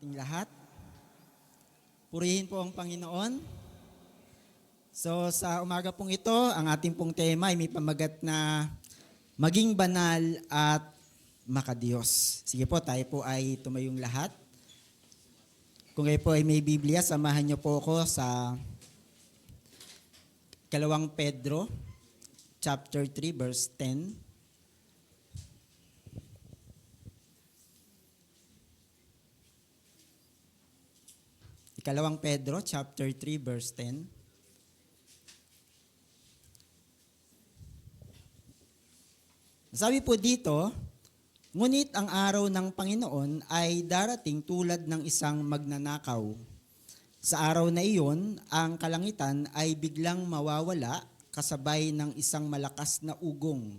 ating lahat. Purihin po ang Panginoon. So sa umaga pong ito, ang ating pong tema ay may pamagat na maging banal at makadiyos. Sige po, tayo po ay tumayong lahat. Kung kayo po ay may Biblia, samahan niyo po ako sa 2 Pedro chapter 3 verse 10. 2 Pedro chapter 3 verse 10. Sabi po dito, ngunit ang araw ng Panginoon ay darating tulad ng isang magnanakaw. Sa araw na iyon, ang kalangitan ay biglang mawawala kasabay ng isang malakas na ugong.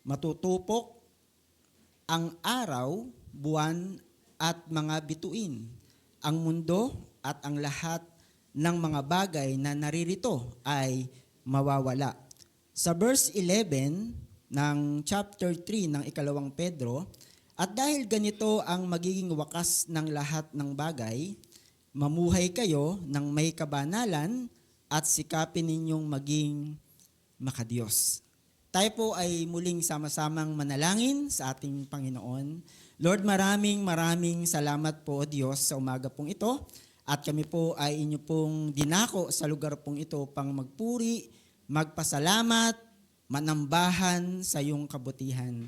Matutupok ang araw, buwan at mga bituin. Ang mundo at ang lahat ng mga bagay na naririto ay mawawala. Sa verse 11 ng chapter 3 ng 2 Pedro, at dahil ganito ang magiging wakas ng lahat ng bagay, mamuhay kayo ng may kabanalan at sikapin ninyong maging makadiyos. Tayo po ay muling sama-samang manalangin sa ating Panginoon. Lord, maraming salamat po, Diyos, sa umaga pong ito. At kami po ay inyo pong dinako sa lugar pong ito pang magpuri, magpasalamat, manambahan sa iyong kabutihan.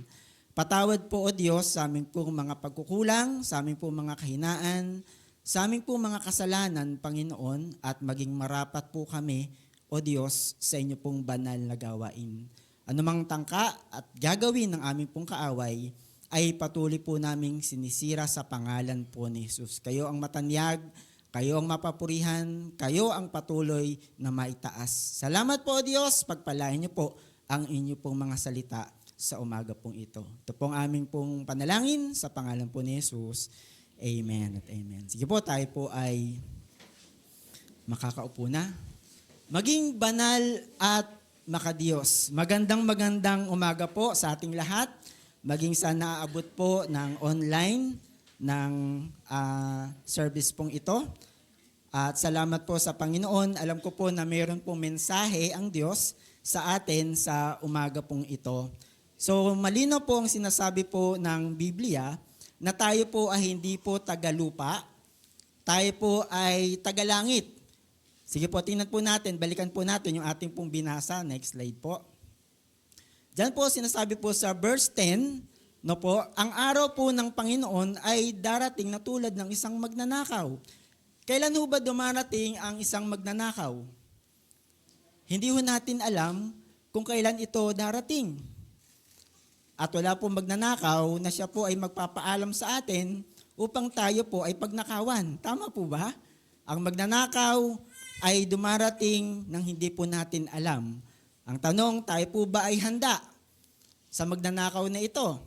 Patawad po, O Diyos, sa aming pong mga pagkukulang, sa aming pong mga kahinaan, sa aming pong mga kasalanan, Panginoon, at maging marapat po kami, O Diyos, sa inyo pong banal na gawain. Anumang tangka at gagawin ng aming pong kaaway, ay patuloy po naming sinisira sa pangalan po ni Jesus. Kayo ang matanyag, kayo ang mapapurihan, kayo ang patuloy na maitaas. Salamat po, Diyos, pagpalain niyo po ang inyo pong mga salita sa umaga pong ito. Ito pong aming pong panalangin sa pangalan po ni Jesus. Amen at amen. Sige po, tayo po ay makakaupo na. Maging banal at makadiyos. Magandang umaga po sa ating lahat. Maging sa naaabot po ng online ng service pong ito. At salamat po sa Panginoon. Alam ko po na mayroon pong mensahe ang Diyos sa atin sa umaga pong ito. So malino po ang sinasabi po ng Biblia na tayo po ay hindi po tagalupa, tayo po ay tagalangit. Sige po, tingnan po natin, balikan po natin yung ating pong binasa. Next slide po. Diyan po sinasabi po sa verse 10, no po, ang araw po ng Panginoon ay darating na tulad ng isang magnanakaw. Kailan ho ba dumarating ang isang magnanakaw? Hindi ho natin alam kung kailan ito darating. At wala po magnanakaw na siya po ay magpapaalam sa atin upang tayo po ay pagnakawan. Tama po ba? Ang magnanakaw ay dumarating nang hindi po natin alam. Ang tanong, tayo po ba ay handa sa magnanakaw na ito?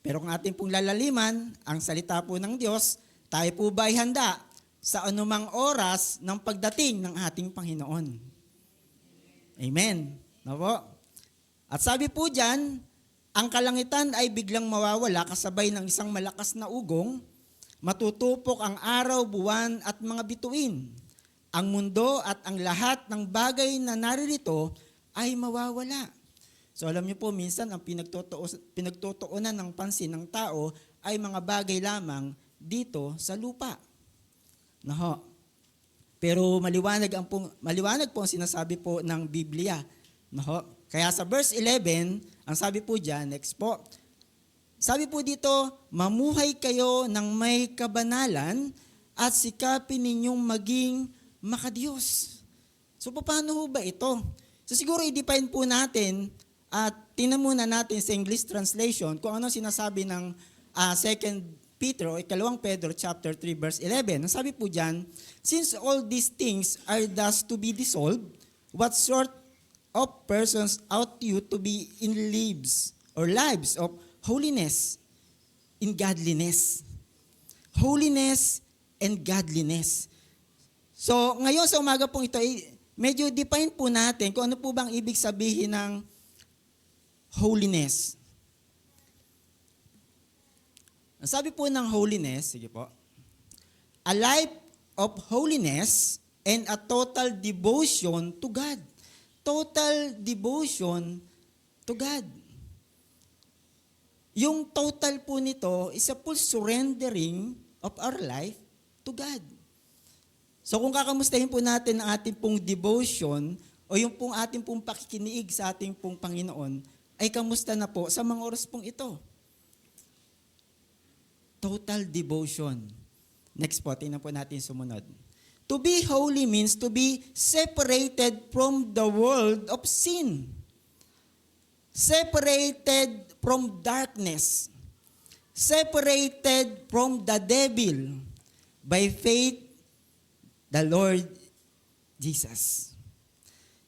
Pero kung ating pong lalaliman, ang salita po ng Diyos, tayo po ba ay handa sa anumang oras ng pagdating ng ating Panginoon? Amen. No po? At sabi po dyan, ang kalangitan ay biglang mawawala kasabay ng isang malakas na ugong, matutupok ang araw, buwan at mga bituin. Ang mundo at ang lahat ng bagay na naririto ay mawawala. So alam niyo po, minsan ang pinagtutuunan ng pansin ng tao ay mga bagay lamang dito sa lupa. Naho. Pero maliwanag po ang sinasabi po ng Biblia. Naho. Kaya sa verse 11, ang sabi po diyan, next po. Sabi po dito, mamuhay kayo ng may kabanalan at sikapin ninyong maging makadiyos. So paano ho ba ito? So siguro i-define po natin at tingnan muna natin sa English translation kung ano sinasabi ng 2 Peter o 2 Pedro chapter 3 verse 11. Ang sabi po diyan, since all these things are thus to be dissolved, what sort of persons ought you to be in lives of holiness in godliness? Holiness and godliness. So, ngayon sa umaga pong ito, medyo define po natin kung ano po bang ibig sabihin ng holiness. Ang sabi po ng holiness, sige po, A life of holiness and a total devotion to God. Total devotion to God. Yung total po nito is a full surrendering of our life to God. So kung kakamustahin po natin ang ating pong devotion o yung pong ating pong pakikiniig sa ating pong Panginoon, ay kamusta na po sa mga oras pong ito? Total devotion. Next po, tingnan po natin sumunod. To be holy means to be separated from the world of sin. Separated from darkness. Separated from the devil by faith the Lord Jesus.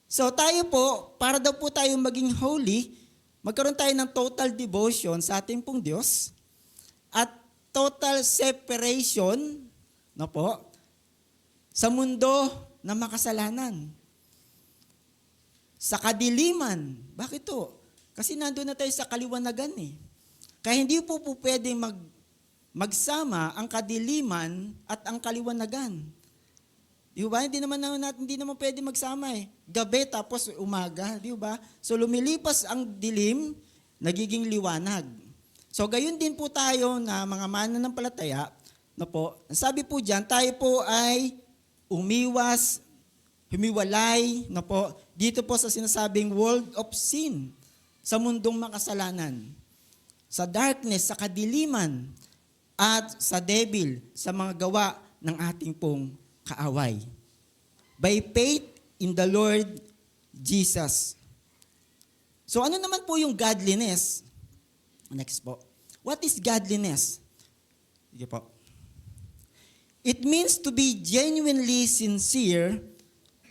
So tayo po, para daw po tayo maging holy, magkaroon tayo ng total devotion sa ating pong Diyos at total separation, no po, sa mundo na makasalanan. Sa kadiliman. Bakit to? Kasi nandun na tayo sa kaliwanagan eh. Kaya hindi po pwedeng magsama ang kadiliman at ang kaliwanagan. Di ba? Hindi naman pwede magsama eh. Gabi tapos umaga, di ba? So lumilipas ang dilim, nagiging liwanag. So gayon din po tayo na mga mananampalataya, no po. Sabi po diyan, tayo po ay humiwalay, no po, dito po sa sinasabing world of sin, sa mundong makasalanan, sa darkness, sa kadiliman, at sa devil, sa mga gawa ng ating pong kaaway. By faith in the Lord Jesus. So ano naman po yung godliness? Next po. What is godliness? Sige po. It means to be genuinely sincere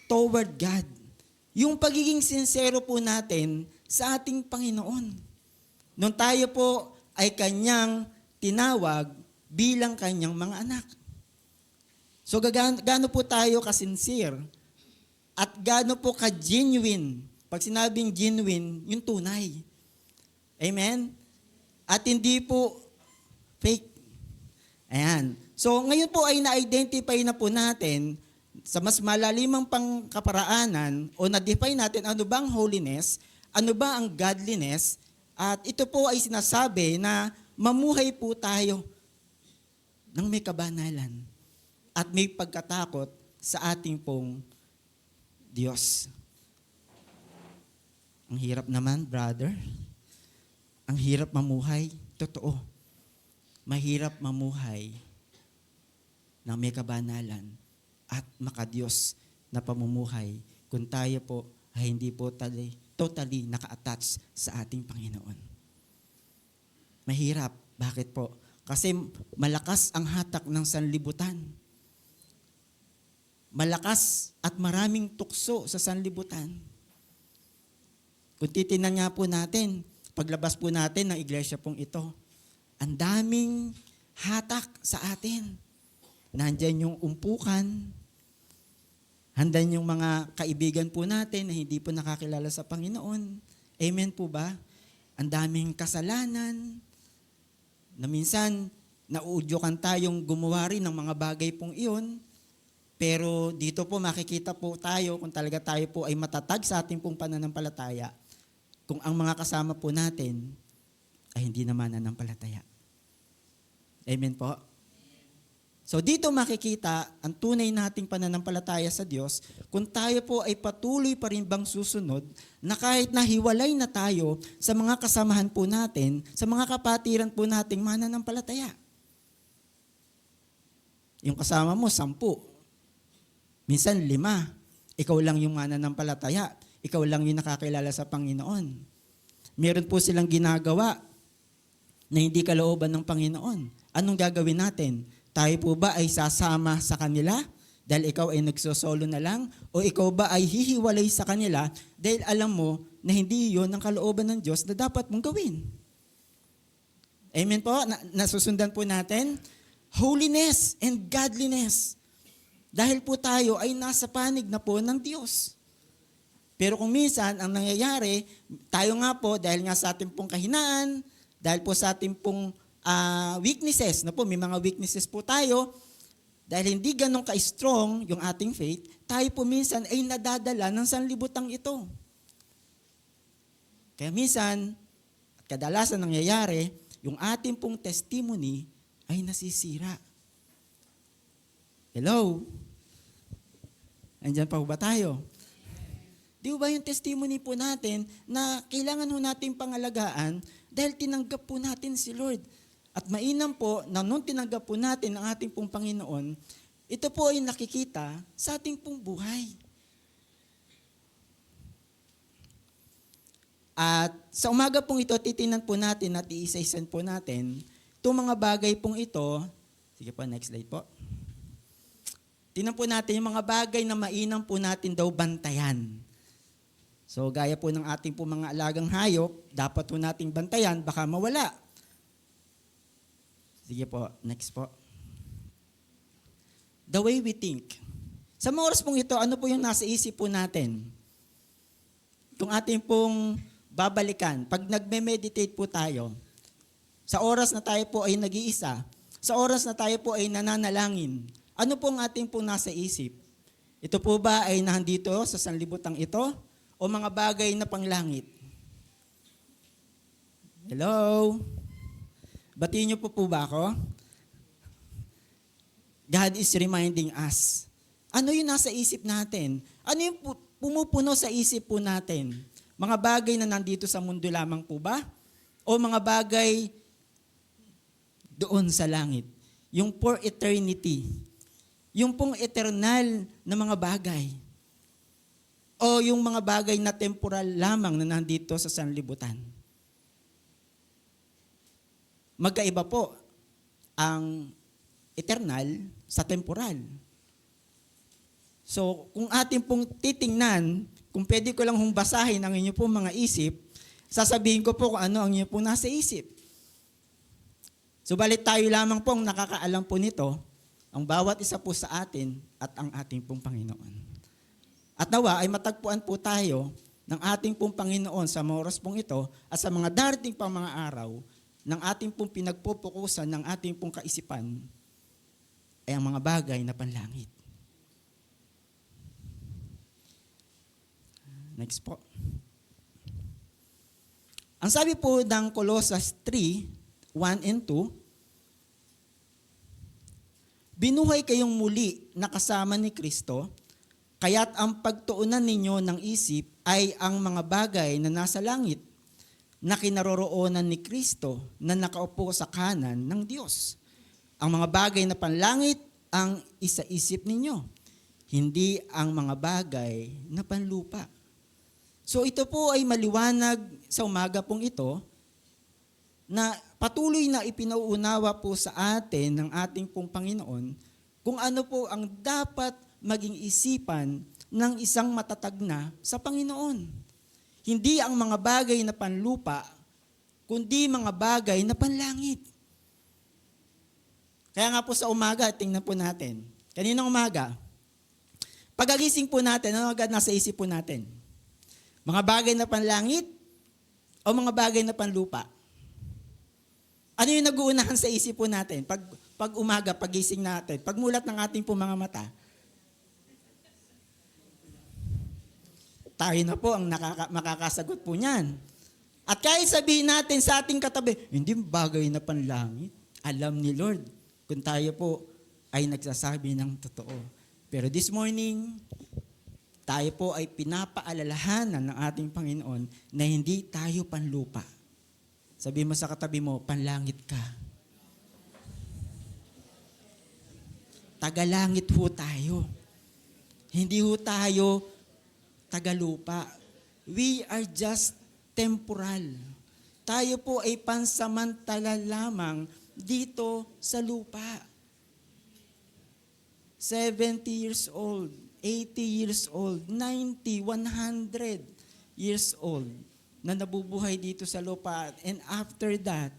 toward God. Yung pagiging sincero po natin sa ating Panginoon. Nung tayo po ay kanyang tinawag bilang kanyang mga anak. So gaano po tayo ka-sincere? At gaano po ka-genuine? Pag sinabing genuine, yung tunay. Amen? At hindi po fake. Ayan. So ngayon po ay na-identify na po natin sa mas malalimang pangkaparaanan o na-define natin ano ba ang holiness, ano ba ang godliness, at ito po ay sinasabi na mamuhay po tayo ng may kabanalan at may pagkatakot sa ating pong Diyos. Ang hirap naman, brother. Ang hirap mamuhay. Totoo. Mahirap mamuhay ng may kabanalan at makadiyos na pamumuhay kung tayo po ay hindi po totally naka-attach sa ating Panginoon. Mahirap. Bakit po? Kasi malakas ang hatak ng sanlibutan. Malakas at maraming tukso sa sanlibutan. Kung titingnan nga po natin, paglabas po natin ng iglesia pong ito, ang daming hatak sa atin. Nandyan yung umpukan, handan yung mga kaibigan po natin na hindi po nakakilala sa Panginoon. Amen po ba? Ang daming kasalanan, na minsan nauudyokan tayong gumawa rin ng mga bagay pong iyon, pero dito po makikita po tayo kung talaga tayo po ay matatag sa ating pong pananampalataya, kung ang mga kasama po natin ay hindi naman nananampalataya. Amen po? So dito makikita ang tunay nating pananampalataya sa Diyos kung tayo po ay patuloy pa rin bang susunod na kahit nahiwalay na tayo sa mga kasamahan po natin, sa mga kapatiran po nating mananampalataya. Yung kasama mo, 10. Minsan 5. Ikaw lang yung mananampalataya. Ikaw lang yung nakakilala sa Panginoon. Meron po silang ginagawa na hindi kalooban ng Panginoon. Anong gagawin natin? Tayo po ba ay sasama sa kanila dahil ikaw ay nagsosolo na lang? O ikaw ba ay hihiwalay sa kanila dahil alam mo na hindi yun ang kalooban ng Diyos na dapat mong gawin? Amen po? Nasusundan po natin? Holiness and godliness. Dahil po tayo ay nasa panig na po ng Diyos. Pero kung minsan, ang nangyayari, tayo nga po, dahil nga sa ating pong kahinaan, dahil po sa ating pong weaknesses, na po, may mga weaknesses po tayo, Dahil hindi ganun ka-strong yung ating faith, tayo po minsan ay nadadala ng sanlibutang ito. Kaya minsan, at kadalasan nangyayari, yung ating pong testimony ay nasisira. Hello? Andyan pa ba tayo? Di ba yung testimony po natin na kailangan ho natin pangalagaan dahil tinanggap po natin si Lord. At mainam po na nung tinanggap po natin ang ating pong Panginoon, ito po ay nakikita sa ating pong buhay. At sa umaga pong ito, titingnan po natin at iisa-isan po natin itong mga bagay pong ito. Sige po, next slide po. Tingnan po natin yung mga bagay na mainam po natin daw bantayan. So gaya po ng ating po mga alagang hayop, dapat po nating bantayan, baka mawala. Sige po, next po. The way we think. Sa mga oras pong ito, ano po yung nasa isip po natin? Kung ating pong babalikan, pag nagme-meditate po tayo, sa oras na tayo po ay nag-iisa, sa oras na tayo po ay nananalangin, ano po ang ating pong nasa isip? Ito po ba ay nandito sa sanlibutang ito o mga bagay na panglangit? Hello? Batiin niyo po ba ako? God is reminding us. Ano yung nasa isip natin? Ano yung pumupuno sa isip po natin? Mga bagay na nandito sa mundo lamang po ba? O mga bagay doon sa langit? Yung for eternity. Yung pong eternal na mga bagay. O yung mga bagay na temporal lamang na nandito sa sanlibutan. Magkaiba po ang eternal sa temporal. So, kung atin pong titingnan, kung pwede ko lang hong basahin ang inyo pong mga isip, sasabihin ko po kung ano ang inyo pong nasa isip. Subalit tayo lamang pong nakakaalam po nito, ang bawat isa po sa atin at ang ating pong Panginoon. At nawa ay matagpuan po tayo ng ating pong Panginoon sa mga oras pong ito at sa mga darating pang mga araw ng ating pong pinagpupukusan ng ating pong kaisipan ay ang mga bagay na panlangit. Next po. Ang sabi po ng Colossus 3, 1 and 2, binuhay kayong muli na kasama ni Kristo, kaya't ang pagtuunan ninyo ng isip ay ang mga bagay na nasa langit, na kinaroroonan ni Kristo na nakaupo sa kanan ng Diyos. Ang mga bagay na panlangit ang isaisip ninyo, hindi ang mga bagay na panlupa. So ito po ay maliwanag sa umaga pong ito na patuloy na ipinauunawa po sa atin ng ating pong Panginoon kung ano po ang dapat maging isipan ng isang matatag na sa Panginoon. Hindi ang mga bagay na panlupa, kundi mga bagay na panlangit. Kaya nga po sa umaga, tingnan po natin. Kaninang umaga, pagagising po natin, ano agad nasa isip po natin? Mga bagay na panlangit o mga bagay na panlupa? Ano yung nag-uunahan sa isip po natin? Pag umaga, pagising natin, pagmulat ng ating po mga mata, tayo na po ang makakasagot po niyan. At kahit sabihin natin sa ating katabi, hindi bagay na panlangit. Alam ni Lord kung tayo po ay nagsasabi ng totoo. Pero this morning, tayo po ay pinapaalalahanan ng ating Panginoon na hindi tayo panlupa. Sabi mo sa katabi mo, panlangit ka. Tagalangit ho tayo. Hindi ho tayo tagalupa. We are just temporal. Tayo po ay pansamantala lamang dito sa lupa. 70 years old, 80 years old, 90, 100 years old na nabubuhay dito sa lupa. And after that,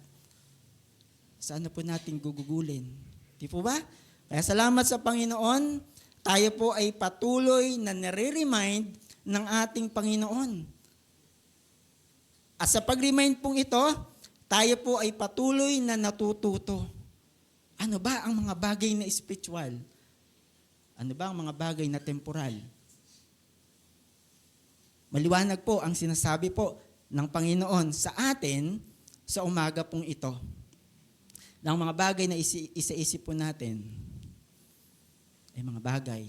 saan na po natin gugugulin? Di po ba? Kaya salamat sa Panginoon, tayo po ay patuloy na nare-remind ng ating Panginoon. At sa pag-remind pong ito, tayo po ay patuloy na natututo. Ano ba ang mga bagay na spiritual? Ano ba ang mga bagay na temporal? Maliwanag po ang sinasabi po ng Panginoon sa atin sa umaga pong ito. Ng mga bagay na isa-isip po natin ay mga bagay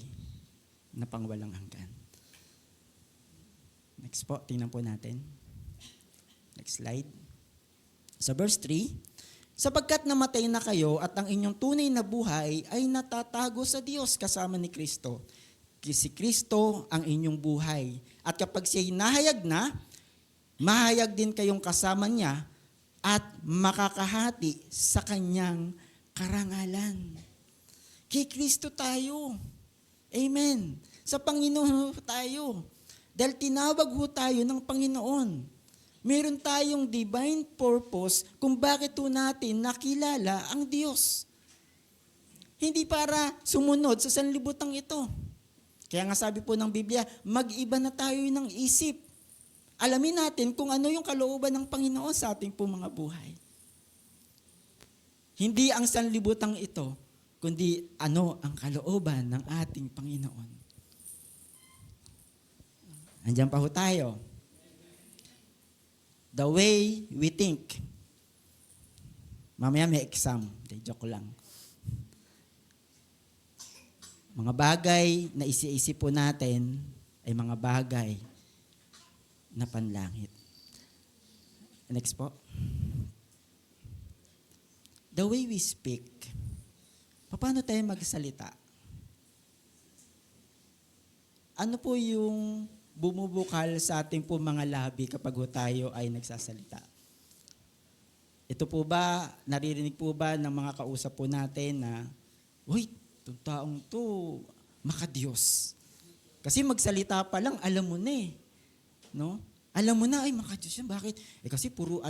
na pangwalang hanggan. Next po, tingnan po natin. Next slide. Sa verse 3, sapagkat namatay na kayo at ang inyong tunay na buhay ay natatago sa Diyos kasama ni Kristo. Si Kristo ang inyong buhay. At kapag siya'y nahayag na, mahayag din kayong kasama niya at makakahati sa kanyang karangalan. Kay Kristo tayo. Amen. Sa Panginoon tayo. Dahil tinawag ho tayo ng Panginoon. Meron tayong divine purpose kung bakit po natin nakilala ang Diyos. Hindi para sumunod sa sanlibutang ito. Kaya nga sabi po ng Biblia, mag-iba na tayo ng isip. Alamin natin kung ano yung kalooban ng Panginoon sa ating po mga buhay. Hindi ang sanlibutang ito, kundi ano ang kalooban ng ating Panginoon. Andiyan pa ho tayo. The way we think. Mamaya may exam. Joke lang. Mga bagay na isi-isip po natin ay mga bagay na panlangit. Next po. The way we speak. Paano tayo magsalita? Ano po yung bumubukal sa ating po mga labi kapag tayo ay nagsasalita? Ito po ba, naririnig po ba ng mga kausap po natin na, uy, itong taong to, makadiyos. Kasi magsalita pa lang, alam mo na eh. No? Alam mo na, ay makadiyos yan. Bakit? Kasi puro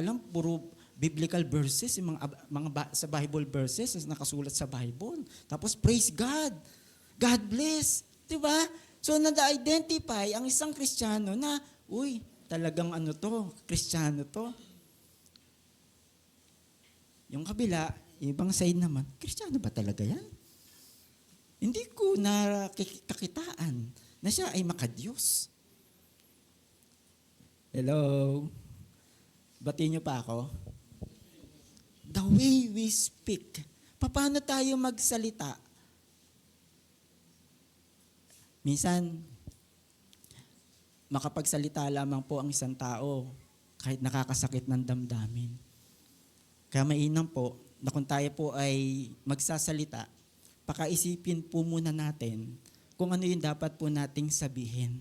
biblical verses, yung sa Bible verses, nakasulat sa Bible. Tapos praise God. God bless. Diba? So, na-identify ang isang Kristiyano na, uy, talagang Kristiyano to. Yung kabila, ibang side naman, Kristiyano ba talaga yan? Hindi ko nakakitaan na siya ay makadiyos. Hello? Batiin niyo pa ako? The way we speak. Paano tayo magsalita? Minsan, makapagsalita lamang po ang isang tao kahit nakakasakit ng damdamin. Kaya mainam po na kung tayo po ay magsasalita, pakaisipin po muna natin kung ano yung dapat po nating sabihin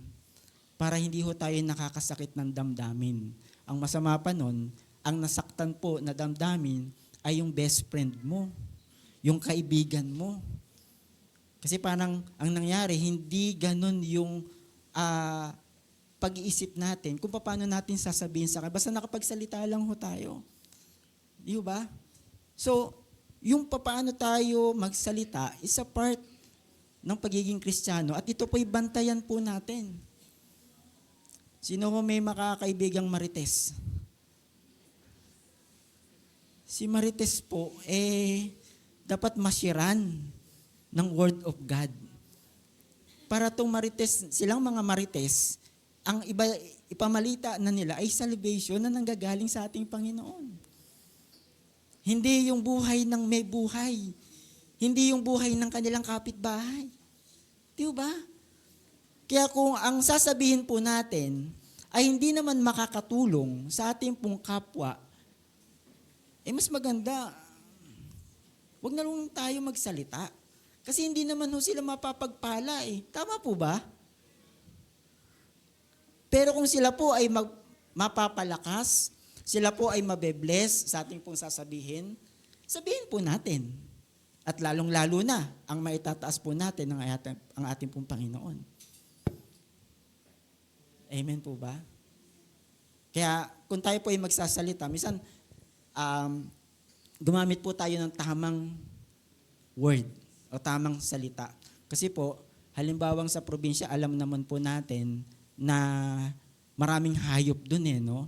para hindi ho tayo nakakasakit ng damdamin. Ang masama pa nun, ang nasaktan po na damdamin ay yung best friend mo, yung kaibigan mo. Kasi parang ang nangyari, hindi ganun yung pag-iisip natin kung paano natin sasabihin sa kanya. Basta nakapagsalita lang ho tayo. Di ba? So, yung paano tayo magsalita is a part ng pagiging Kristiyano. At ito po'y bantayan po natin. Sino ho may makakaibigang Marites? Si Marites po, dapat mashiran ng Word of God. Para itong Marites, silang mga Marites, ang ipamalita na nila ay salvation na nanggagaling sa ating Panginoon. Hindi yung buhay ng may buhay. Hindi yung buhay ng kanilang kapitbahay. Di ba? Kaya kung ang sasabihin po natin ay hindi naman makakatulong sa ating pong kapwa, mas maganda, wag na lang tayo magsalita. Kasi hindi naman ho sila mapapagpala eh. Tama po ba? Pero kung sila po ay mapapalakas, sila po ay mabe-bless sa ating pong sasabihin, sabihin po natin. At lalong-lalo na, ang maitataas po natin ang ating pong Panginoon. Amen po ba? Kaya kung tayo po ay magsasalita, minsan gumamit po tayo ng tamang word o tamang salita. Kasi po, halimbawang sa probinsya, alam naman po natin na maraming hayop dun no?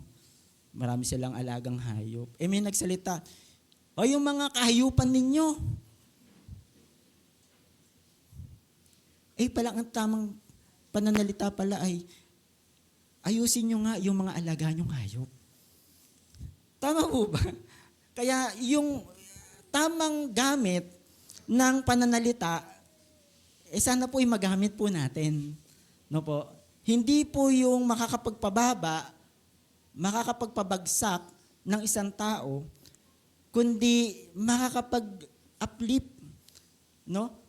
Marami silang alagang hayop. May nagsalita, o yung mga kahayupan ninyo. Palang ang tamang pananalita pala ay, ayusin nyo nga yung mga alaga nyong hayop. Tama po ba? Kaya yung tamang gamit ng pananalita, sana po ay magamit po natin. No po? Hindi po yung makakapagpababa, makakapagpabagsak ng isang tao, kundi makakapag-uplift, no?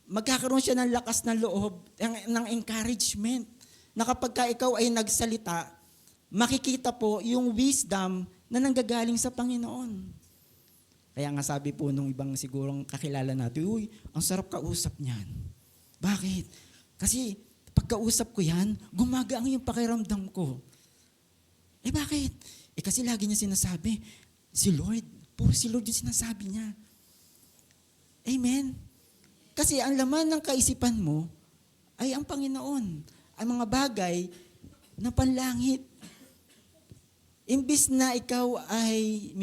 Magkakaroon siya ng lakas ng loob, ng encouragement, na kapag ka ikaw ay nagsalita, makikita po yung wisdom na nanggagaling sa Panginoon. Kaya nga sabi po nung ibang sigurong kakilala natin, uy, ang sarap kausap niyan. Bakit? Kasi pagkausap ko yan, gumagaan yung pakiramdam ko. Bakit? Kasi lagi niya sinasabi, si Lord, puro si Lord yung sinasabi niya. Amen? Kasi ang laman ng kaisipan mo ay ang Panginoon. Ang mga bagay na panlangit. Imbis na ikaw ay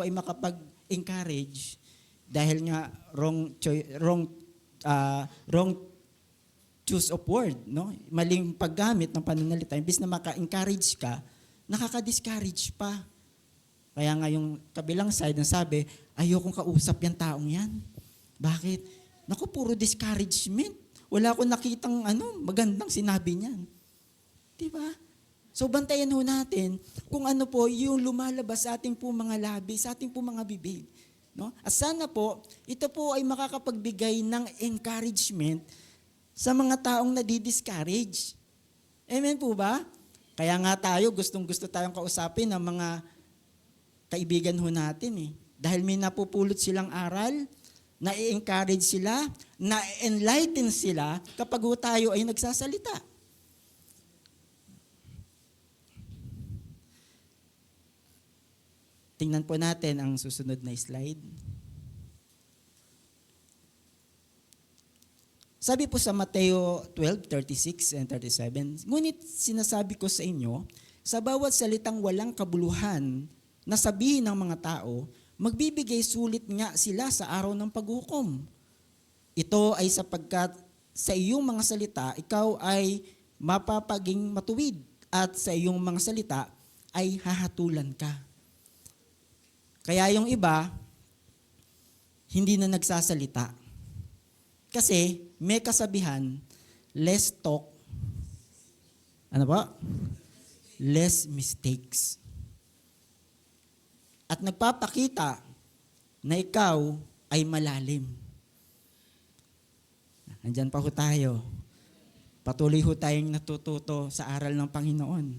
makapag-encourage, dahil nga wrong choose of word, no? Maling paggamit ng pananalita, imbis na maka-encourage ka, nakaka-discourage pa. Kaya nga yung kabilang side na sabi, ayokong kausap yung taong yan. Bakit? Naku, puro discouragement. Wala akong nakitang magandang sinabi niyan. Diba? So bantayan ho natin kung ano po yung lumalabas sa ating po mga labi, sa ating po mga bibig. No? At sana po, ito po ay makakapagbigay ng encouragement sa mga taong nadi-discourage. Amen po ba? Kaya nga tayo, gustong-gusto tayong kausapin ng mga kaibigan ho natin. Dahil may napupulot silang aral, na-encourage sila, na-enlighten sila kapag ho tayo ay nagsasalita. Tingnan po natin ang susunod na slide. Sabi po sa Mateo 12:36 and 37, ngunit sinasabi ko sa inyo, sa bawat salitang walang kabuluhan na sabihin ng mga tao, magbibigay sulit nga sila sa araw ng paghukom. Ito ay sapagkat sa iyong mga salita, ikaw ay mapapaging matuwid at sa iyong mga salita ay hahatulan ka. Kaya yung iba, hindi na nagsasalita. Kasi may kasabihan, less talk, less mistakes. At nagpapakita na ikaw ay malalim. Nandyan pa ho tayo. Patuloy ho tayong natututo sa aral ng Panginoon.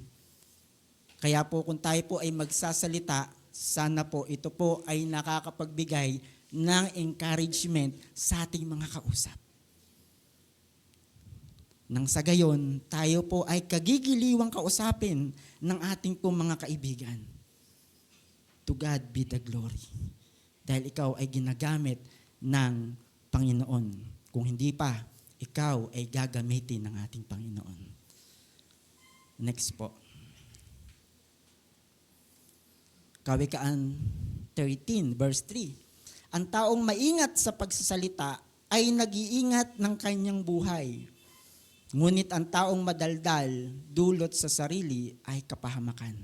Kaya po kung tayo po ay magsasalita, sana po ito po ay nakakapagbigay ng encouragement sa ating mga kausap. Nang sa gayon, tayo po ay kagigiliwang kausapin ng ating po mga kaibigan. To God be the glory. Dahil ikaw ay ginagamit ng Panginoon. Kung hindi pa, ikaw ay gagamitin ng ating Panginoon. Next po. Kawikaan 13, verse 3. Ang taong maingat sa pagsasalita ay nag-iingat ng kanyang buhay. Ngunit ang taong madaldal, dulot sa sarili ay kapahamakan.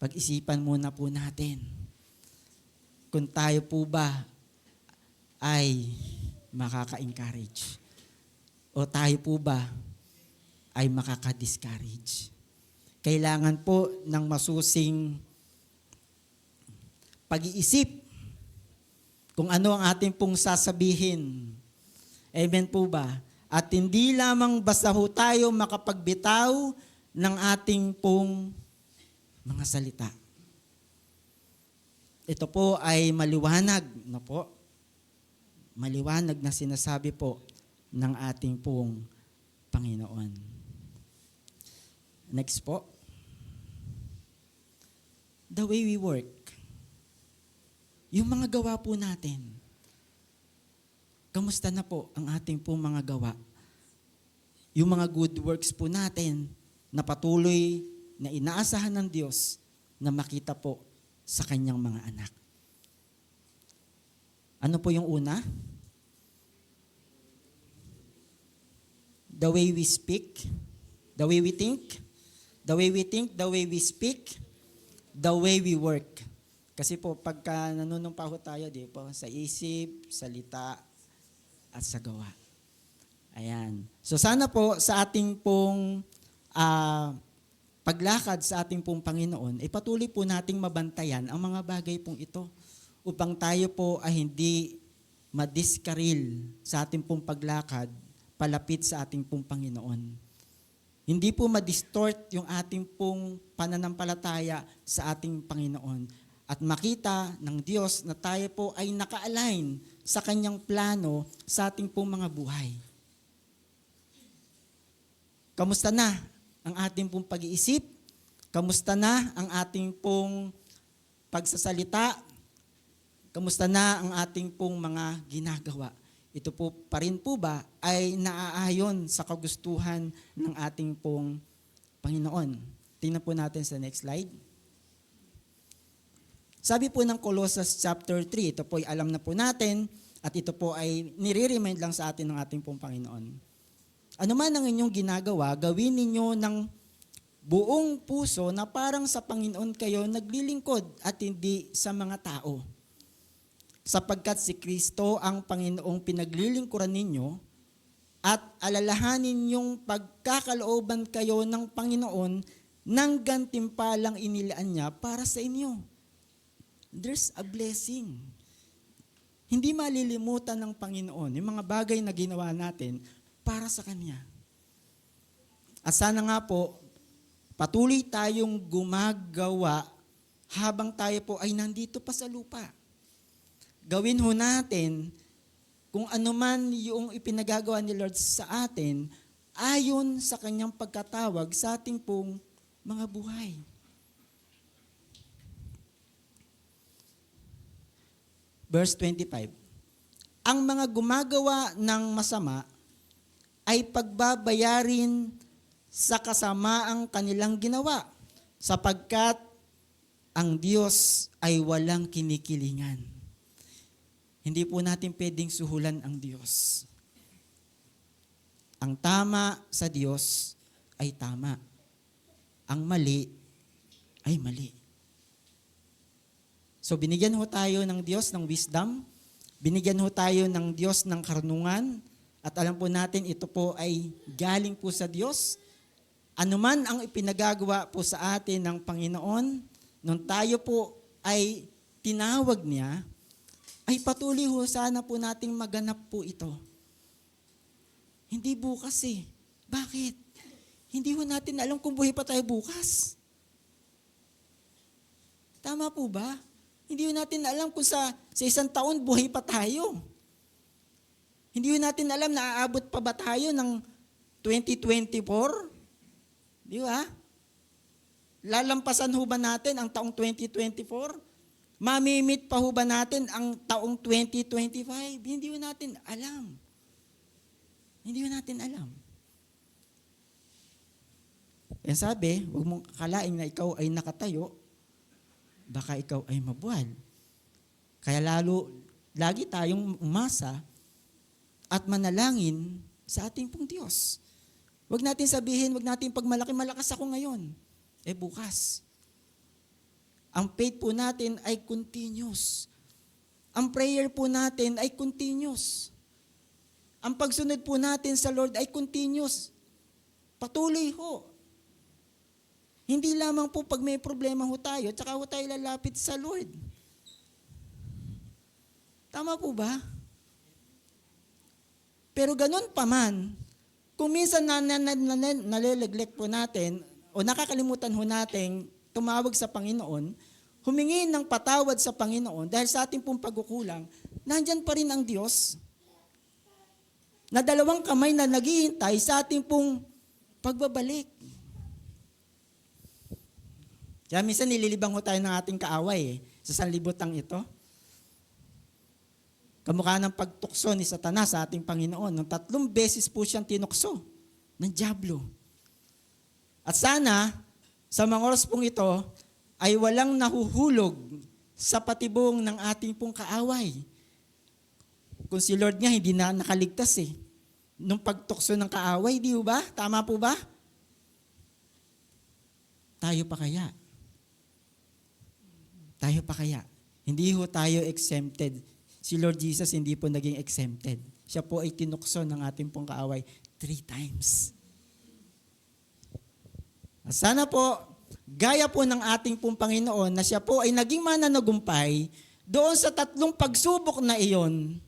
Pag-isipan muna po natin kung tayo po ba ay makaka-encourage o tayo po ba ay makaka-discourage. Kailangan po ng masusing pag-iisip kung ano ang ating pong sasabihin. Amen po ba? At hindi lamang basta ho tayo makapagbitaw ng ating pong mga salita. Ito po ay maliwanag na po. Maliwanag na sinasabi po ng ating pong Panginoon. Next po. The way we work. Yung mga gawa po natin. Kamusta na po ang ating pong mga gawa? Yung mga good works po natin na patuloy na inaasahan ng Diyos na makita po sa kanyang mga anak. Ano po yung una? the way we speak, the way we think, the way we think, the way we speak, the way we work. Kasi po, pagka nanunumpa ho tayo, di po, sa isip, salita, at sa gawa. Ayan. So sana po sa ating pong paglakad sa ating pong Panginoon, patuloy po nating mabantayan ang mga bagay pong ito upang tayo po ay hindi madiskaril sa ating pong paglakad palapit sa ating pong Panginoon. Hindi po madistort yung ating pong pananampalataya sa ating Panginoon at makita ng Diyos na tayo po ay naka-align sa Kanyang plano sa ating pong mga buhay. Kamusta na ang ating pong pag-iisip? Kamusta na ang ating pong pagsasalita? Kamusta na ang ating pong mga ginagawa? Ito po pa rin po ba ay naaayon sa kagustuhan ng ating pong Panginoon? Tingnan po natin sa next slide. Sabi po ng Colossians chapter 3, ito po ay alam na po natin at ito po ay nire-remind lang sa atin ng ating pong Panginoon. Ano man ang inyong ginagawa, gawin ninyo ng buong puso na parang sa Panginoon kayo naglilingkod at hindi sa mga tao. Sapagkat si Kristo ang Panginoong pinaglilingkuran ninyo at alalahanin yung pagkakalooban kayo ng Panginoon ng gantimpalang inilaan niya para sa inyo. There's a blessing. Hindi malilimutan ng Panginoon yung mga bagay na ginawa natin para sa Kanya. At sana nga po, patuloy tayong gumagawa habang tayo po ay nandito pa sa lupa. Gawin ho natin kung ano man yung ipinagagawa ni Lord sa atin ayon sa Kanyang pagkatawag sa ating pong mga buhay. Verse 25. Ang mga gumagawa ng masama ay pagbabayarin sa kasamaang kanilang ginawa, sapagkat ang Diyos ay walang kinikilingan. Hindi po natin pwedeng suhulan ang Diyos. Ang tama sa Diyos ay tama. Ang mali ay mali. So binigyan ho tayo ng Diyos ng wisdom, binigyan ho tayo ng Diyos ng karunungan, at alam po natin ito po ay galing po sa Diyos. Ano man ang ipinagagawa po sa atin ng Panginoon, nung tayo po ay tinawag niya, ay patuloy ho sana po nating maganap po ito. Hindi bukas eh. Bakit? Hindi ho natin alam kung buhay pa tayo bukas. Tama po ba? Hindi ho natin alam kung sa isang taon buhay pa tayo. Hindi ho natin alam na aabot pa ba tayo ng 2024? Di ba? Lalampasan ho ba natin ang taong 2024? Mamimit pa ho ba natin ang taong 2025? Hindi ho natin alam. Hindi ho natin alam. Yan sabi, huwag mong akalain na ikaw ay nakatayo, baka ikaw ay mabuwal. Kaya lagi tayong umasa at manalangin sa ating pong Diyos. Huwag natin sabihin, huwag natin pagmalaki, malakas ako ngayon. Bukas. Ang faith po natin ay continuous. Ang prayer po natin ay continuous. Ang pagsunod po natin sa Lord ay continuous. Patuloy ho. Hindi lamang po pag may problema ho tayo, tsaka ho tayo lalapit sa Lord. Tama po ba? Pero ganun pa man, kung minsan nalineglect po natin o nakakalimutan ho natin tumawag sa Panginoon, humingi ng patawad sa Panginoon dahil sa ating pong pagkukulang, nandyan pa rin ang Diyos na dalawang kamay na naghihintay sa ating pong pagbabalik. Kaya minsan nililibang ho tayo ng ating kaaway sa sanlibutan ito. Kamukha ng pagtukso ni Satanas sa ating Panginoon. Nung 3 beses po siyang tinukso ng dyablo. At sana, sa mga oras pong ito, ay walang nahuhulog sa patibong ng ating pong kaaway. Kung si Lord nga, hindi na nakaligtas eh. nung pagtukso ng kaaway, di ba? Tama po ba? Tayo pa kaya? Tayo pa kaya? Hindi ho tayo exempted. Si Lord Jesus hindi po naging exempted. Siya po ay tinukso ng ating pong kaaway 3 times. Sana po, gaya po ng ating pong Panginoon na siya po ay naging mananagumpay doon sa 3 pagsubok na iyon,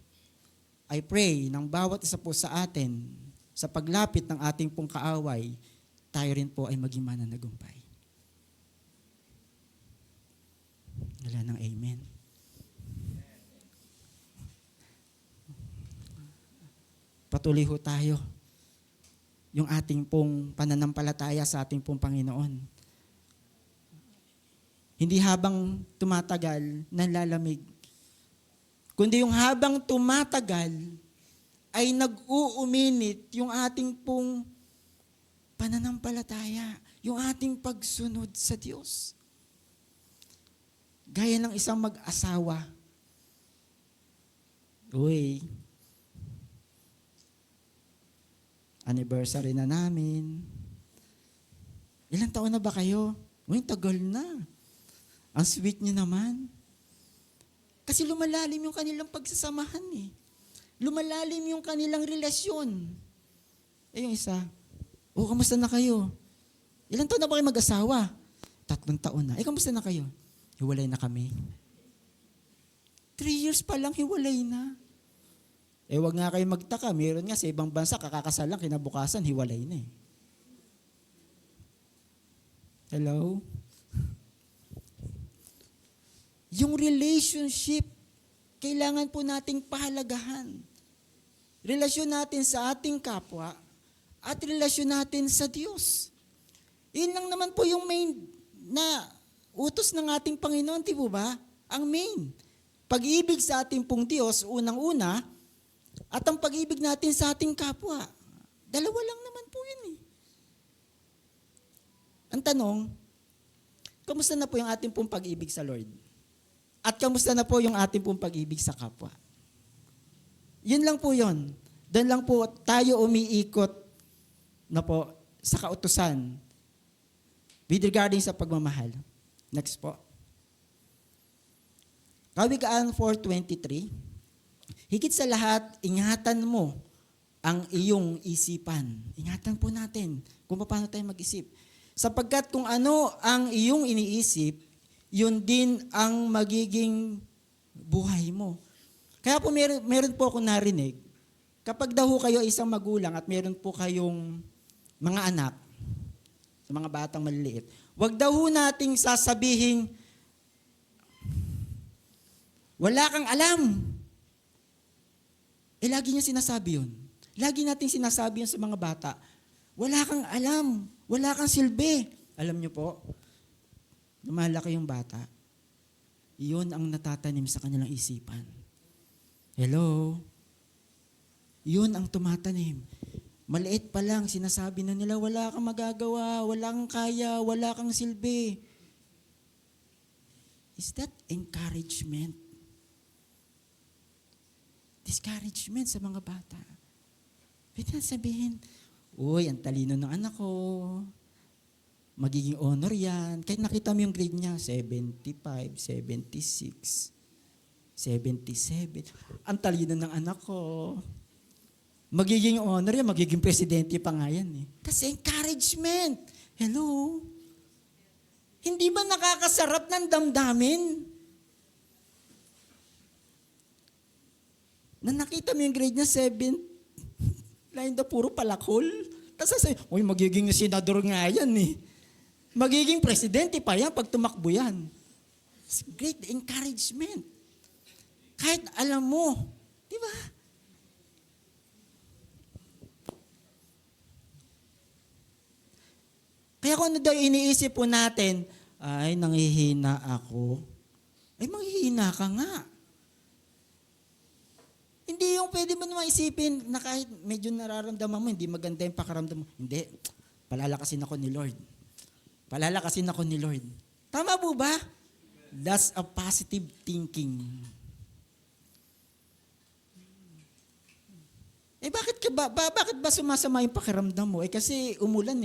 I pray ng bawat isa po sa atin, sa paglapit ng ating pong kaaway, tayo rin po ay maging mananagumpay. Wala ng amen. Patuloy ho tayo yung ating pong pananampalataya sa ating pong Panginoon. Hindi habang tumatagal, nanlalamig. Kundi yung habang tumatagal, ay nag-uuminit yung ating pong pananampalataya, yung ating pagsunod sa Diyos. Gaya ng isang mag-asawa. Uy, anniversary na namin. Ilang taon na ba kayo? Uy, tagal na. Ang sweet niyo naman. Kasi lumalalim yung kanilang pagsasamahan eh. Lumalalim yung kanilang relasyon. Eh yung isa, kamusta na kayo? Ilang taon na ba kayo mag-asawa? 3 taon na. Kamusta na kayo? Hiwalay na kami. 3 years pa lang, hiwalay na. Wag nga kayo magtaka. Meron nga sa ibang bansa, kakakasal lang, kinabukasan, hiwalay na eh. Hello? Yung relationship, kailangan po nating pahalagahan. Relasyon natin sa ating kapwa at relasyon natin sa Diyos. Yun lang naman po yung main na utos ng ating Panginoon, di po ba? Ang main. Pag-ibig sa ating pong Diyos, unang-una, at ang pag-ibig natin sa ating kapwa. Dalawa lang naman po yun eh. Ang tanong, kamusta na po yung ating pong pag-ibig sa Lord? At kamusta na po yung ating pong pag-ibig sa kapwa? Yun lang po yun. Doon lang po tayo umiikot na po sa kautusan with regarding sa pagmamahal. Next po. Kawikaan 4:23. Higit sa lahat, ingatan mo ang iyong isipan. Ingatan po natin kung paano tayo mag-isip. Sapagkat kung ano ang iyong iniisip, yun din ang magiging buhay mo. Kaya po meron po ako narinig, kapag daw kayo isang magulang at meron po kayong mga anak, sa mga batang maliliit, wag daw nating sasabihin, wala kang alam. Lagi niya sinasabi yun. Lagi nating sinasabi yun sa mga bata, wala kang alam, wala kang silbi. Alam niyo po, lumalaki yung bata, iyon ang natatanim sa kanilang isipan. Hello? Yun ang tumatanim. Maliit pa lang, sinasabi na nila, wala kang magagawa, wala kang kaya, wala kang silbi. Is that encouragement? Discouragement sa mga bata. Pwede na sabihin, uy, ang talino ng anak ko, magiging honor yan. Kahit nakita mo yung grade niya, 75, 76, 77. Ang talino ng anak ko. Magiging honor yan, magiging presidente pa nga yan eh. Kasi encouragement. Hello? Hindi ba nakakasarap ng damdamin? Na nakita mo yung grade niya, 7, lain na puro palakol. Tapos sasabi, uy, magiging senador nga yan eh. Magiging presidente pa yan pag tumakbo yan. It's great encouragement. Kahit alam mo, di ba? Kaya kung ano daw iniisip po natin, ay, nanghihina ako. Ay, manghihina ka nga. Hindi yung pwede mo naman isipin na kahit medyo nararamdaman mo, hindi maganda yung pakaramdam mo. Hindi, palalakasin ako ni Lord. Palalakasin ako ni Lord. Tama po ba? That's a positive thinking. Bakit ba sumasama yung pakiramdam mo? Kasi umulan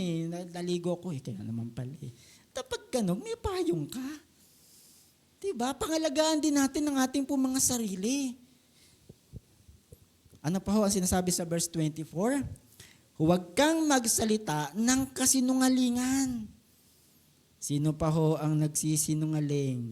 naligo ko kaya naman pala Dapat ganun, may payong ka. Diba? Pangalagaan din natin ang ating po mga sarili. Ano pa ho ang sinasabi sa verse 24? Huwag kang magsalita ng kasinungalingan. Sino pa ho ang nagsisinungaling?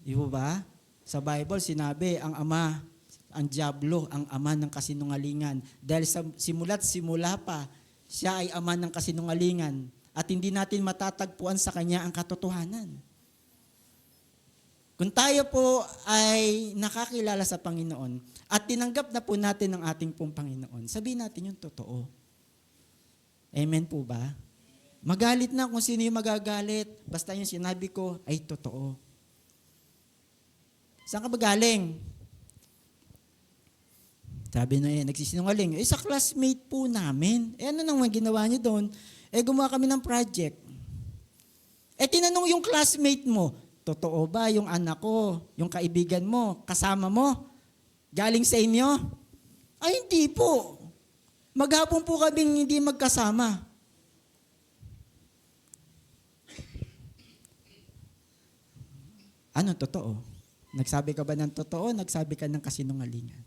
Di ba? Sa Bible, sinabi, ang diablo, ang ama ng kasinungalingan. Dahil simula pa, siya ay ama ng kasinungalingan at hindi natin matatagpuan sa kanya ang katotohanan. Kung tayo po ay nakakilala sa Panginoon at tinanggap na po natin ang ating pong Panginoon, sabihin natin yung totoo. Amen po ba? Magalit na kung sino yung magagalit. Basta yung sinabi ko ay totoo. Saan ka ba galing? Sabi na nagsisinungaling. Sa classmate po namin. Ano naman ginawa niyo doon? Gumawa kami ng project. Tinanong yung classmate mo, totoo ba yung anak ko, yung kaibigan mo, kasama mo, galing sa inyo? Ay, hindi po. Maghapon po kaming hindi magkasama. Ano totoo? Nagsabi ka ba ng totoo? Nagsabi ka ng kasinungalingan?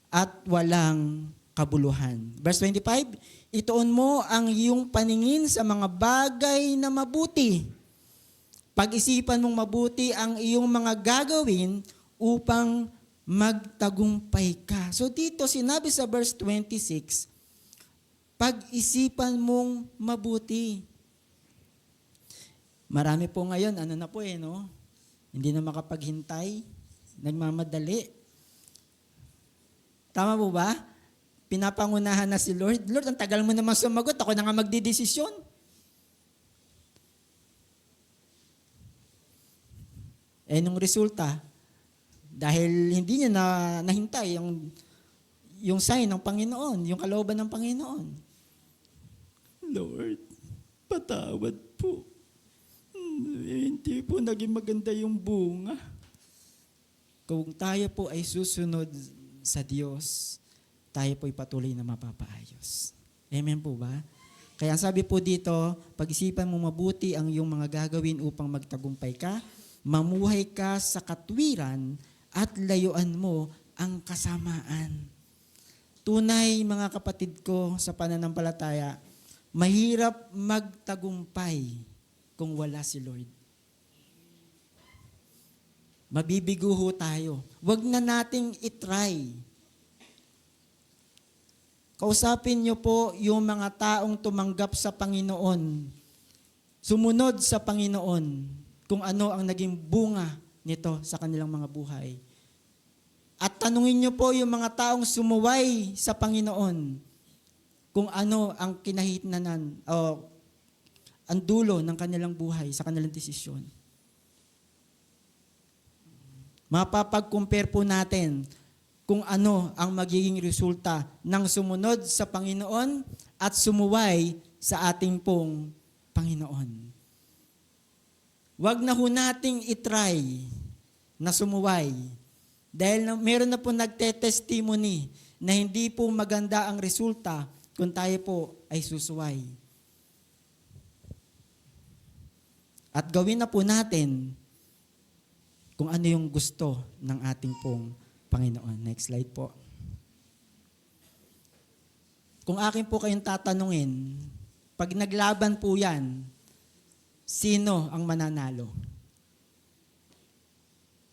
At walang kabuluhan. Verse 25, ituon mo ang iyong paningin sa mga bagay na mabuti. Pag-isipan mong mabuti ang iyong mga gagawin upang magtagumpay ka. So dito sinabi sa verse 26, pag-isipan mong mabuti. Marami po ngayon, hindi na makapaghintay, nagmamadali. Tama po ba? Pinapangunahan na si Lord. Lord, ang tagal mo naman sumagot. Ako na nga magdidesisyon. Nung resulta, dahil hindi niya nahintay yung sign ng Panginoon, yung kalooban ng Panginoon. Lord, patawad po. Hindi po naging maganda yung bunga. Kung tayo po ay susunod sa Diyos, tayo po'y patuloy na mapapaayos. Amen po ba? Kaya sabi po dito, pag-isipan mo mabuti ang iyong mga gagawin upang magtagumpay ka, mamuhay ka sa katwiran at layuan mo ang kasamaan. Tunay, mga kapatid ko sa pananampalataya, mahirap magtagumpay kung wala si Lord. Mabibigo ho tayo. Huwag na nating itry. Kausapin niyo po yung mga taong tumanggap sa Panginoon, sumunod sa Panginoon, kung ano ang naging bunga nito sa kanilang mga buhay. At tanungin niyo po yung mga taong sumuway sa Panginoon, kung ano ang kinahitnanan o ang dulo ng kanilang buhay sa kanilang desisyon. Mapapag-compare po natin kung ano ang magiging resulta ng sumunod sa Panginoon at sumuway sa ating pong Panginoon. Huwag na ho nating itry na sumuway dahil meron na po nagte-testimony na hindi po maganda ang resulta kung tayo po ay susuway. At gawin na po natin kung ano yung gusto ng ating pong Panginoon. Next slide po. Kung akin po kayong tatanungin, pag naglaban po yan, sino ang mananalo?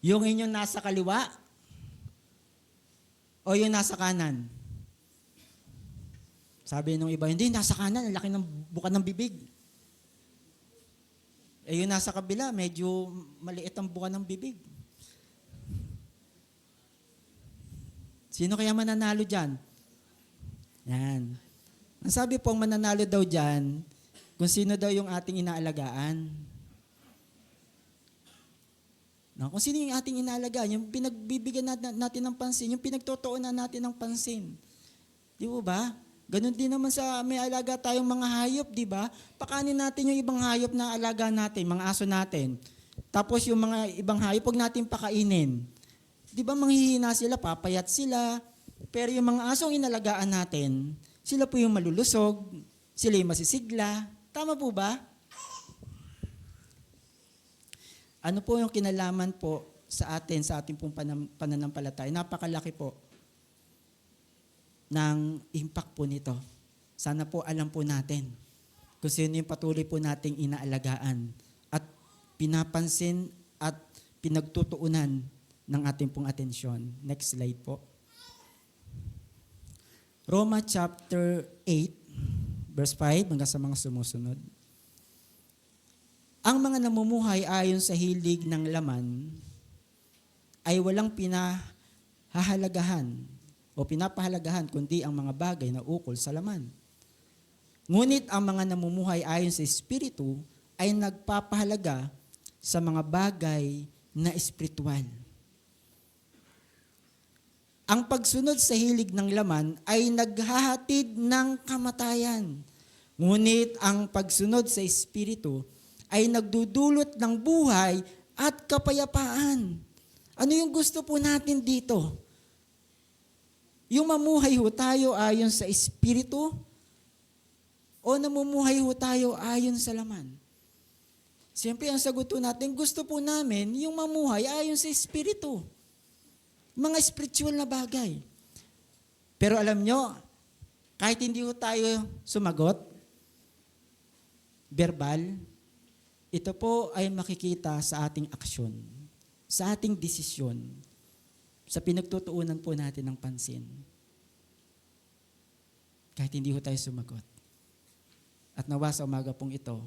Yung inyong nasa kaliwa o yung nasa kanan? Sabi nung iba, hindi, nasa kanan, ang laki ng buka ng bibig. Yung nasa kabila, medyo maliit ang buka ng bibig. Sino kaya mananalo dyan? Yan. Ang sabi po, ang mananalo daw dyan, kung sino daw yung ating inaalagaan. No, kung sino yung ating inaalagaan, yung pinagbibigyan natin ng pansin, yung pinagtotoonan natin ng pansin. Di ba? Ganon din naman sa may alaga tayong mga hayop, di ba? Pakanin natin yung ibang hayop na alaga natin, mga aso natin. Tapos yung mga ibang hayop, huwag natin pakainin. Di ba manghihina sila, papayat sila. Pero yung mga asong inalagaan natin, sila po yung malulusog, sila yung masisigla. Tama po ba? Ano po yung kinalaman po sa atin, sa ating pong pananampalataya? Napakalaki po ng impact po nito. Sana po alam po natin kung sino yung patuloy po nating inaalagaan at pinapansin at pinagtutuunan ng ating pong atensyon. Next slide po. Roma chapter 8, verse 5, hanggang sa mga sumusunod. Ang mga namumuhay ayon sa hilig ng laman ay walang pinapahalagahan kundi ang mga bagay na ukol sa laman. Ngunit ang mga namumuhay ayon sa Espiritu ay nagpapahalaga sa mga bagay na espiritual. Ang pagsunod sa hilig ng laman ay naghahatid ng kamatayan. Ngunit ang pagsunod sa Espiritu ay nagdudulot ng buhay at kapayapaan. Ano yung gusto po natin dito? Yung mamuhay ho tayo ayon sa Espiritu o namumuhay ho tayo ayon sa laman? Siyempre, ang sagot po natin, gusto po namin yung mamuhay ayon sa Espiritu. Mga spiritual na bagay. Pero alam nyo, kahit hindi ho tayo sumagot, verbal, ito po ay makikita sa ating aksyon, sa ating desisyon, sa pinagtutuunan po natin ng pansin. Kahit hindi ho tayo sumagot. At nawa sa umaga pong ito,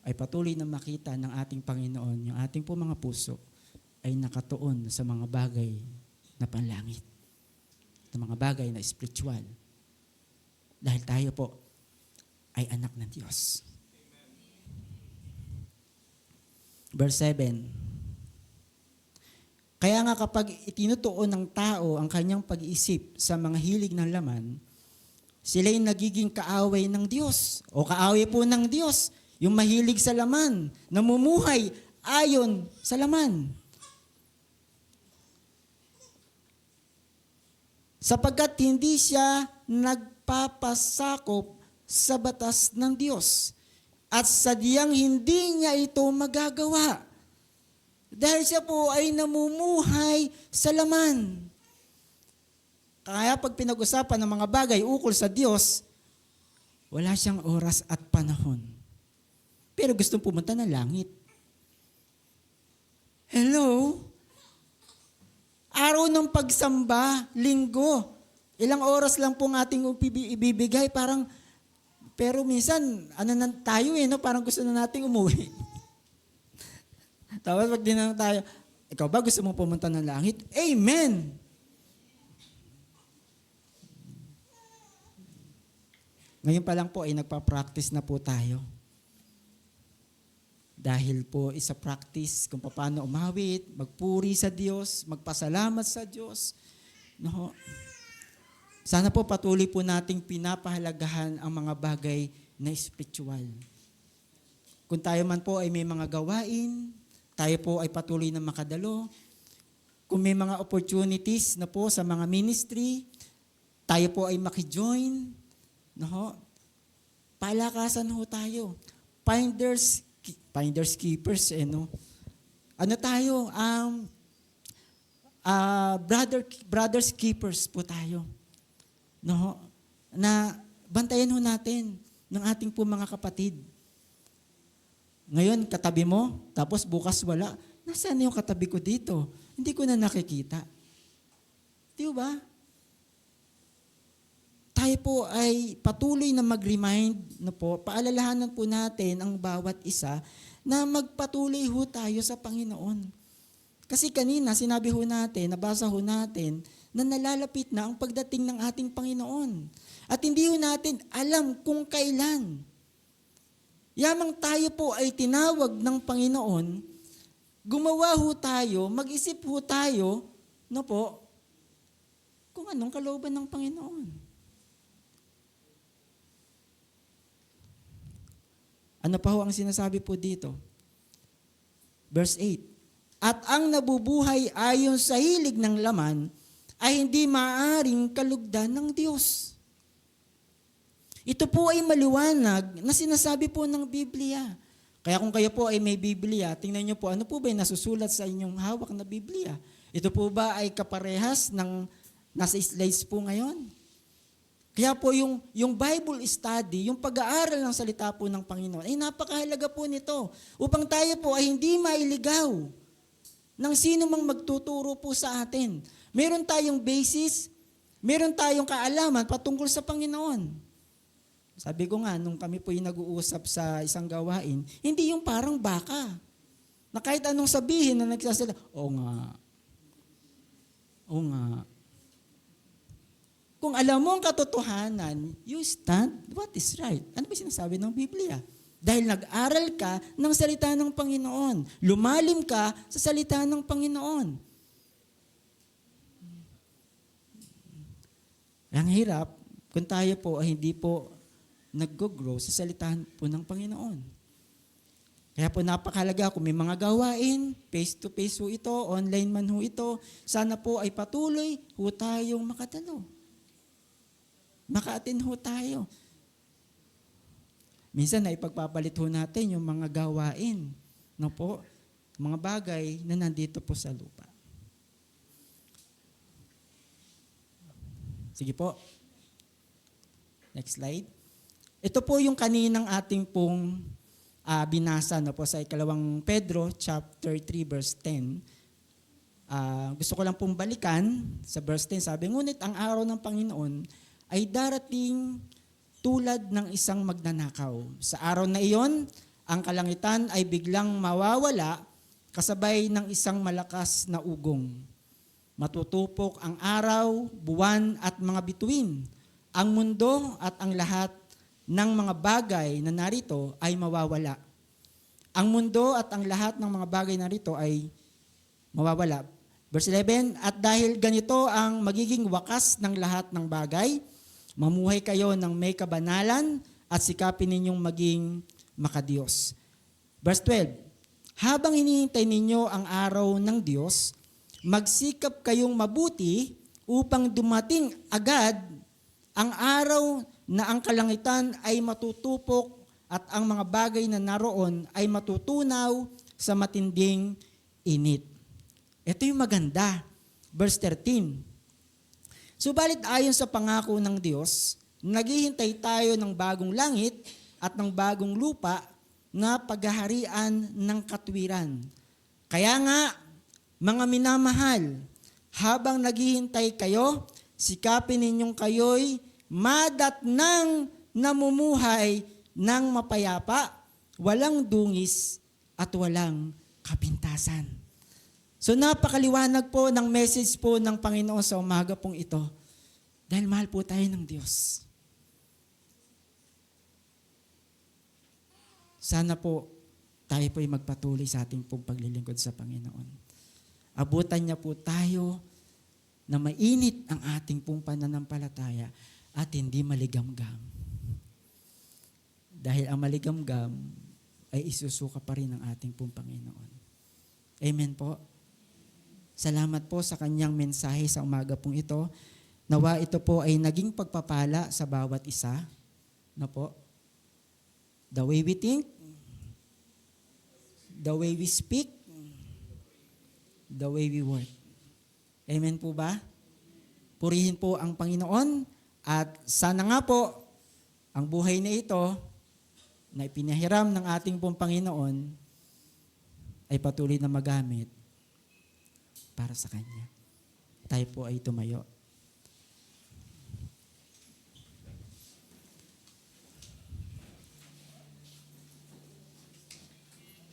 ay patuloy na makita ng ating Panginoon, yung ating po mga puso, ay nakatuon sa mga bagay na panlangit, sa mga bagay na spiritual. Dahil tayo po ay anak ng Diyos. Verse 7. Kaya nga kapag itinutuon ng tao ang kanyang pag-iisip sa mga hilig ng laman, sila'y nagiging kaaway ng Diyos o kaaway po ng Diyos, yung mahilig sa laman, namumuhay ayon sa laman. Sapagkat hindi siya nagpapasakop sa batas ng Diyos at sadyang hindi niya ito magagawa. Dahil siya po ay namumuhay sa laman. Kaya pag pinag-usapan ng mga bagay ukol sa Diyos, wala siyang oras at panahon. Pero gustong pumunta ng langit. Hello? Araw ng pagsamba, linggo. Ilang oras lang pong ating ibibigay, pero minsan, tayo no? Parang gusto na nating umuwi. Tapos pag dinanong tayo, ikaw ba gusto mong pumunta ng langit? Amen! Ngayon pa lang po ay nagpa-practice na po tayo. Dahil po isa practice kung paano umawit, magpuri sa Diyos, magpasalamat sa Diyos. No? Sana po patuloy po nating pinapahalagahan ang mga bagay na spiritual. Kung tayo man po ay may mga gawain, tayo po ay patuloy na makadalo. Kung may mga opportunities na po sa mga ministry, tayo po ay makijoin. No? Palakasan ho tayo. Finders keepers, no? Ano tayo? Brothers keepers po tayo. No? Na bantayan ho natin ng ating po mga kapatid. Ngayon, katabi mo, tapos bukas wala. Nasaan yung katabi ko dito? Hindi ko na nakikita. Di ba? Tayo po ay patuloy na mag-remind na po, paalalahanan po natin ang bawat isa na magpatuloy ho tayo sa Panginoon. Kasi kanina, sinabi ho natin, nabasa ho natin, na nalalapit na ang pagdating ng ating Panginoon. At hindi ho natin alam kung kailan. Yamang tayo po ay tinawag ng Panginoon, gumawa ho tayo, mag-isip ho tayo, no po, kung anong kalooban ng Panginoon. Ano pa ho ang sinasabi po dito? Verse 8. at ang nabubuhay ayon sa hilig ng laman ay hindi maaaring kalugdan ng Diyos. Ito po ay maliwanag na sinasabi po ng Biblia. Kaya kung kayo po ay may Biblia, tingnan niyo po, ano po ba yung nasusulat sa inyong hawak na Biblia? Ito po ba ay kaparehas ng nasa slides po ngayon? Kaya po yung Bible study, yung pag-aaral ng salita po ng Panginoon, ay napakahalaga po nito upang tayo po ay hindi mailigaw ng sino mang magtuturo po sa atin. Meron tayong basis, meron tayong kaalaman patungkol sa Panginoon. Sabi ko nga, nung kami po yung nag-uusap sa isang gawain, hindi yung parang baka. Na kahit anong sabihin na nagsasalita, oo nga. Kung alam mo ang katotohanan, you stand what is right. Ano ba sinasabi ng Biblia? Dahil nag-aral ka ng salita ng Panginoon. Lumalim ka sa salita ng Panginoon. Ang hirap, kung tayo po ay hindi po nag-grow sa salitahan po ng Panginoon. Kaya po napakahalaga kung may mga gawain, face-to-face ho ito, online man ho ito, sana po ay patuloy ho tayong makatalo. Maka-attend ho tayo. Minsan ay pagpapalit ho natin yung mga gawain, no po, mga bagay na nandito po sa lupa. Sige po. Next slide. Ito po yung kaninang ating pong binasa no po sa ikalawang Pedro chapter 3 verse 10. Gusto ko lang pong balikan sa verse 10. Sabi, ngunit ang araw ng Panginoon ay darating tulad ng isang magnanakaw. Sa araw na iyon, ang kalangitan ay biglang mawawala kasabay ng isang malakas na ugong. Matutupok ang araw, buwan at mga bituin. Ang mundo at ang lahat ng mga bagay na narito ay mawawala. Ang mundo at ang lahat ng mga bagay na narito ay mawawala. Verse 11, at dahil ganito ang magiging wakas ng lahat ng bagay, mamuhay kayo ng may kabanalan at sikapin ninyong maging makadiyos. Verse 12, habang hinihintay ninyo ang araw ng Diyos, magsikap kayong mabuti upang dumating agad ang araw na ang kalangitan ay matutupok at ang mga bagay na naroon ay matutunaw sa matinding init. Ito yung maganda. Verse 13. Subalit ayon sa pangako ng Diyos, naghihintay tayo ng bagong langit at ng bagong lupa na paghaharian ng katwiran. Kaya nga, mga minamahal, habang naghihintay kayo, sikapin ninyong kayo'y madatnang namumuhay ng mapayapa, walang dungis at walang kapintasan. So napakaliwanag po ng message po ng Panginoon sa umaga pong ito. Dahil mahal po tayo ng Diyos. Sana po tayo po ay magpatuloy sa ating pong paglilingkod sa Panginoon. Abutan niya po tayo na mainit ang ating pong pananampalataya at hindi maligamgam. Dahil ang maligamgam ay isusuka pa rin ng ating pong Panginoon. Amen po. Salamat po sa kanyang mensahe sa umaga pong ito. Nawa ito po ay naging pagpapala sa bawat isa. Na po? The way we think, the way we speak, the way we work. Amen po ba? Purihin po ang Panginoon at sana nga po ang buhay na ito na ipinahiram ng ating pong Panginoon ay patuloy na magamit para sa Kanya. Tayo po ay tumayo.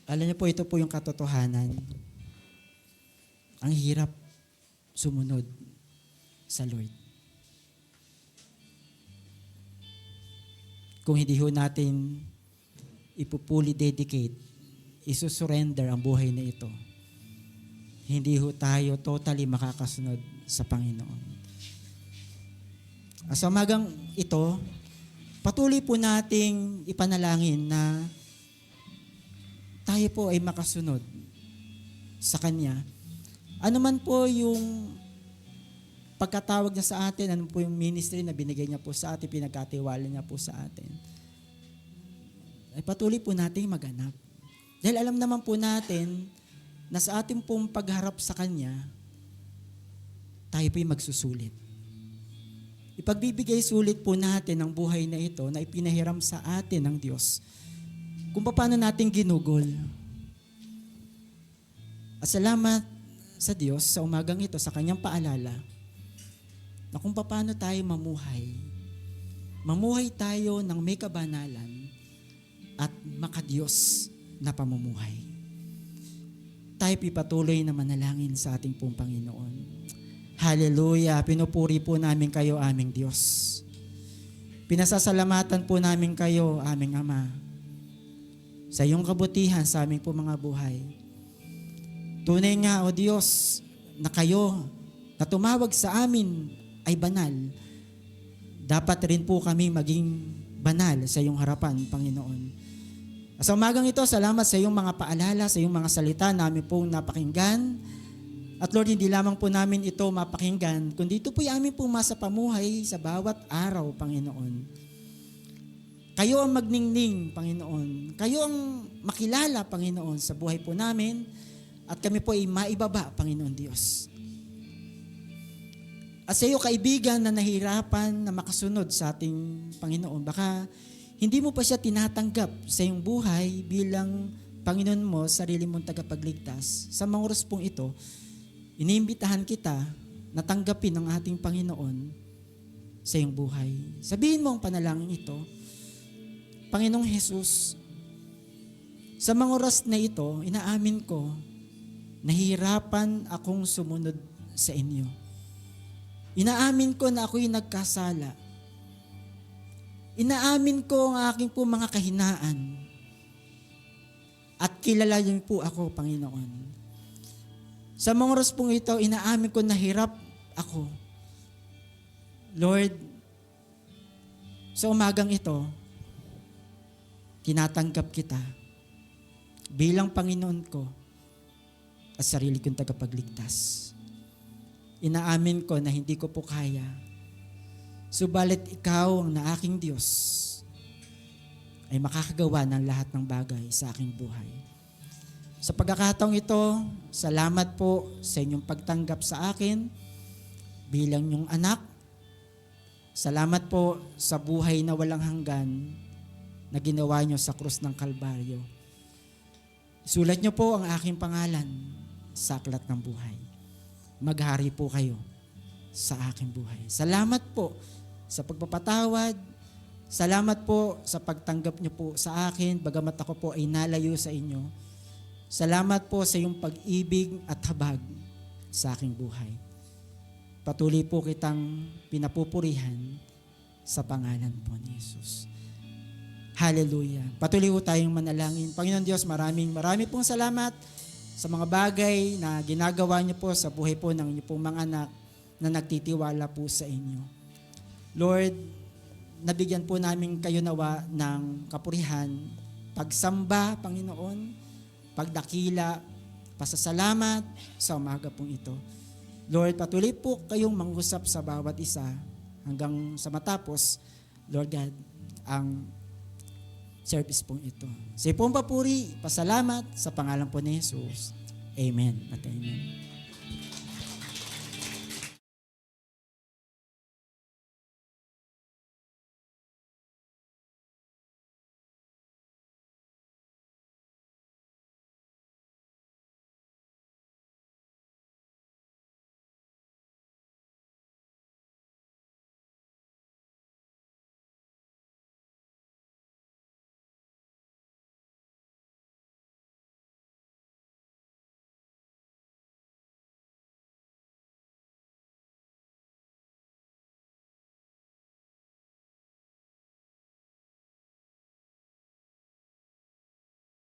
Alam niyo po, ito po yung katotohanan. Ang hirap sumunod sa Lord. Kung hindi ho natin ipupuli dedicate, isusurrender ang buhay na ito, hindi ho tayo totally makakasunod sa Panginoon. Sa umagang ito, patuloy po nating ipanalangin na tayo po ay makasunod sa Kanya. Ano man po yung pagkatawag niya sa atin, ano po yung ministry na binigay niya po sa atin, pinagkatiwala niya po sa atin, ay patuloy po natin maghanap. Dahil alam naman po natin na sa ating pong pagharap sa Kanya, tayo po'y magsusulit. Ipagbibigay sulit po natin ang buhay na ito na ipinahiram sa atin ng Diyos kung paano natin ginugol. At salamat sa Diyos sa umagang ito, sa Kanyang paalala, na kung paano tayo mamuhay. Mamuhay tayo ng may kabanalan at makadiyos na pamumuhay. Tayo pipatuloy na manalangin sa ating pong Panginoon. Hallelujah! Pinupuri po namin kayo, aming Diyos. Pinasasalamatan po namin kayo, aming Ama, sa iyong kabutihan sa aming po mga buhay. Tunay nga, O Diyos, na kayo na tumawag sa amin ay banal. Dapat rin po kami maging banal sa iyong harapan, Panginoon. Sa umagang ito, salamat sa iyong mga paalala, sa iyong mga salita namin pong napakinggan. At Lord, hindi lamang po namin ito mapakinggan, kundi ito po yung amin pong masapamuhay sa bawat araw, Panginoon. Kayo ang magningning, Panginoon. Kayo ang makilala, Panginoon, sa buhay po namin. At kami po ay maibaba, Panginoon Diyos. At sa iyo, kaibigan na nahirapan na makasunod sa ating Panginoon, baka hindi mo pa siya tinatanggap sa iyong buhay bilang Panginoon mo, sarili mong tagapagligtas. Sa mga oras pong ito, iniimbitahan kita na tanggapin ang ating Panginoon sa iyong buhay. Sabihin mo ang panalangin ito, Panginoong Jesus, sa mga oras na ito, inaamin ko, nahihirapan akong sumunod sa inyo. Inaamin ko na ako'y nagkasala. Inaamin ko ang aking po mga kahinaan. At kilala niyo po ako, Panginoon. Sa mga oras pong ito, inaamin ko na hirap ako. Lord, sa umagang ito, tinatanggap kita bilang Panginoon ko at sarili kong tagapagligtas. Inaamin ko na hindi ko po kaya. Subalit ikaw ang na aking Diyos ay makakagawa ng lahat ng bagay sa aking buhay. Sa pagkakataong ito, salamat po sa inyong pagtanggap sa akin bilang inyong anak. Salamat po sa buhay na walang hanggan na ginawa nyo sa krus ng Kalbaryo. Sulat nyo po ang aking pangalan sa aklat ng buhay. Maghari po kayo sa aking buhay. Salamat po sa pagpapatawad. Salamat po sa pagtanggap nyo po sa akin, bagamat ako po ay nalayo sa inyo. Salamat po sa iyong pag-ibig at habag sa aking buhay. Patuloy po kitang pinapupurihan sa pangalan po ni Jesus. Hallelujah. Patuloy po tayong manalangin. Panginoon Diyos, maraming pong salamat sa mga bagay na ginagawa niyo po sa buhay po ng inyong pong mga anak na nagtitiwala po sa inyo. Lord, nabigyan po namin kayo nawa ng kapurihan, pagsamba, Panginoon, pagdakila, pasasalamat sa umaga pong ito. Lord, patuloy po kayong mangusap sa bawat isa hanggang sa matapos, Lord God, ang service pong ito. Sa ipong papuri, pasalamat sa pangalan po ni Jesus. Amen at amen.